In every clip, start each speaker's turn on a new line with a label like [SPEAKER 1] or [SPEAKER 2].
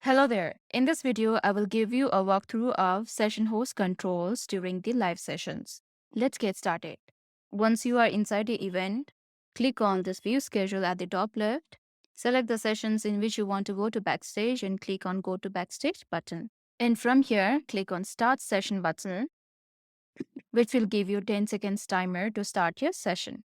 [SPEAKER 1] Hello there. In this video, I will give you a walkthrough of session host controls during the live sessions. Let's get started. Once you are inside the event, click on this view schedule at the top left. Select the sessions in which you want to go to backstage and click on go to backstage button. And from here, click on start session button, which will give you 10 seconds timer to start your session.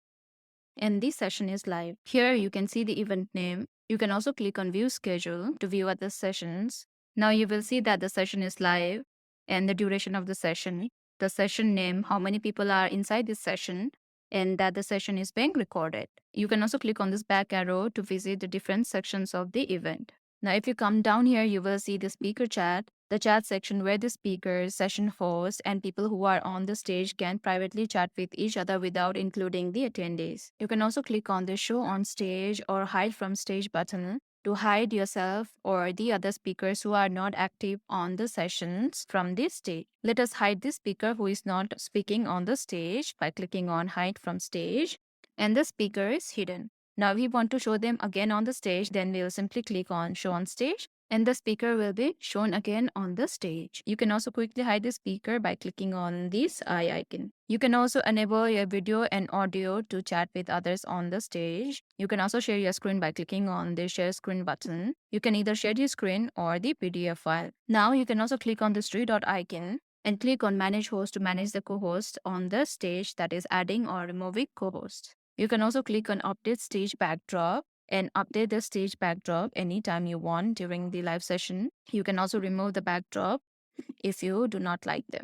[SPEAKER 1] And this session is live. Here you can see the event name. You can also click on view schedule to view other sessions. Now you will see that the session is live and the duration of the session name, how many people are inside this session, and that the session is being recorded. You can also click on this back arrow to visit the different sections of the event. Now, if you come down here, you will see the speaker chat, the chat section where the speakers, session hosts, and people who are on the stage can privately chat with each other without including the attendees. You can also click on the show on stage or hide from stage button to hide yourself or the other speakers who are not active on the sessions from this stage. Let us hide the speaker who is not speaking on the stage by clicking on hide from stage, and the speaker is hidden. Now, if we want to show them again on the stage, then we'll simply click on show on stage and the speaker will be shown again on the stage. You can also quickly hide the speaker by clicking on this eye icon. You can also enable your video and audio to chat with others on the stage. You can also share your screen by clicking on the share screen button. You can either share your screen or the PDF file. Now you can also click on this three dot icon and click on manage host to manage the co-host on the stage, that is adding or removing co-host. You can also click on update stage backdrop and update the stage backdrop anytime you want during the live session. You can also remove the backdrop if you do not like them.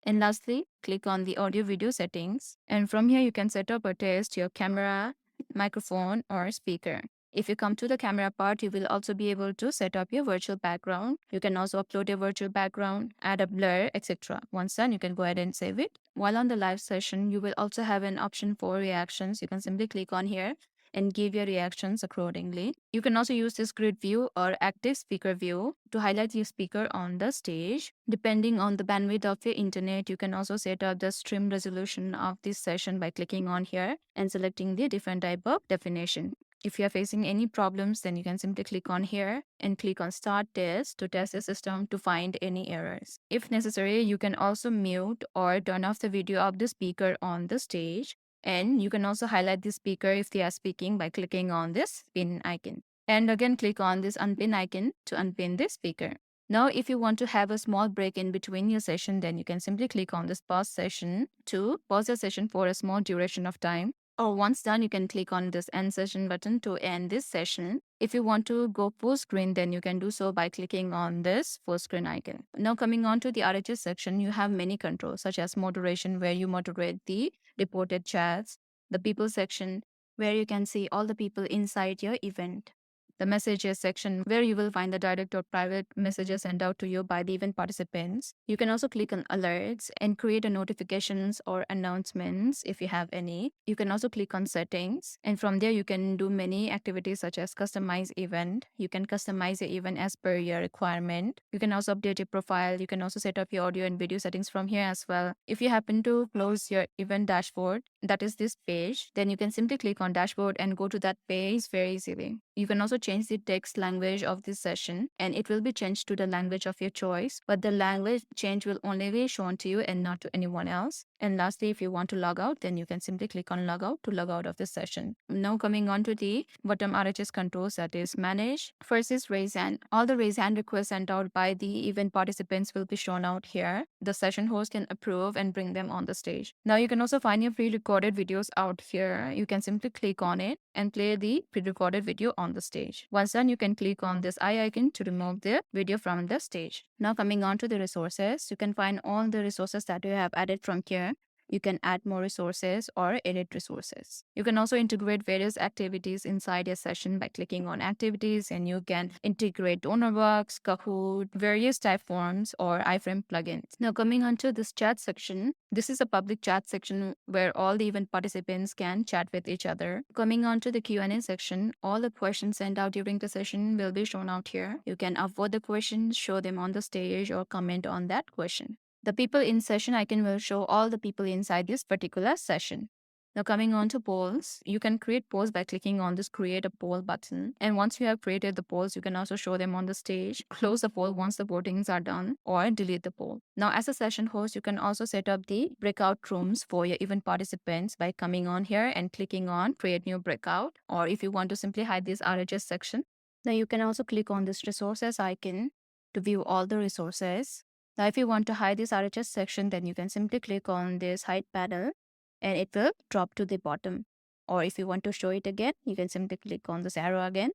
[SPEAKER 1] And lastly, click on the audio video settings. And from here, you can set up or test your camera, microphone, or speaker. If you come to the camera part, you will also be able to set up your virtual background. You can also upload your virtual background, add a blur, etc. Once done, you can go ahead and save it. While on the live session, you will also have an option for reactions. You can simply click on here and give your reactions accordingly. You can also use this grid view or active speaker view to highlight your speaker on the stage. Depending on the bandwidth of your internet, you can also set up the stream resolution of this session by clicking on here and selecting the different type of definition. If you are facing any problems, then you can simply click on here and click on start test to test the system to find any errors. If necessary, you can also mute or turn off the video of the speaker on the stage. And you can also highlight the speaker if they are speaking by clicking on this pin icon. And again, click on this unpin icon to unpin the speaker. Now, if you want to have a small break in between your session, then you can simply click on this pause session to pause your session for a small duration of time. Or once done, you can click on this end session button to end this session. If you want to go full screen, then you can do so by clicking on this full screen icon. Now coming on to the RHS section, you have many controls such as moderation, where you moderate the reported chats, the people section, where you can see all the people inside your event, the messages section, where you will find the direct or private messages sent out to you by the event participants. You can also click on alerts and create a notifications or announcements if you have any. You can also click on settings, and from there you can do many activities such as customize event. You can customize your event as per your requirement. You can also update your profile. You can also set up your audio and video settings from here as well. If you happen to close your event dashboard, that is this page, then you can simply click on dashboard and go to that page very easily. You can also change the text language of this session, and it will be changed to the language of your choice, but the language change will only be shown to you and not to anyone else. And lastly, if you want to log out, then you can simply click on log out to log out of this session. Now coming on to the bottom RHS controls, that is manage. First is raise hand. All the raise hand requests sent out by the event participants will be shown out here. The session host can approve and bring them on the stage. Now you can also find your pre-recorded videos out here. You can simply click on it and play the pre-recorded video on the stage. Once done, you can click on this eye icon to remove the video from the stage. Now coming on to the resources, you can find all the resources that you have added from here. You can add more resources or edit resources. You can also integrate various activities inside your session by clicking on activities, and you can integrate DonorWorks, Kahoot, various Typeforms or iframe plugins. Now coming on to this chat section, this is a public chat section where all the event participants can chat with each other. Coming on to the Q&A section, all the questions sent out during the session will be shown out here. You can upvote the questions, show them on the stage, or comment on that question. The people in session icon will show all the people inside this particular session. Now coming on to polls, you can create polls by clicking on this create a poll button. And once you have created the polls, you can also show them on the stage, close the poll once the votings are done, or delete the poll. Now as a session host, you can also set up the breakout rooms for your event participants by coming on here and clicking on create new breakout. Or if you want to simply hide this RHS section, then you can also click on this resources icon to view all the resources. Now if you want to hide this RHS section, then you can simply click on this hide panel and it will drop to the bottom. Or if you want to show it again, you can simply click on this arrow again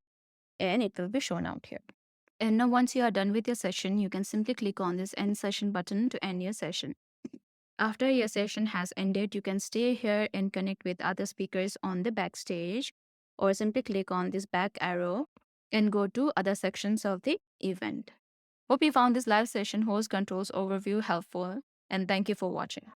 [SPEAKER 1] and it will be shown out here. And now once you are done with your session, you can simply click on this end session button to end your session. After your session has ended, you can stay here and connect with other speakers on the backstage, or simply click on this back arrow and go to other sections of the event. Hope you found this live session host controls overview helpful, and thank you for watching.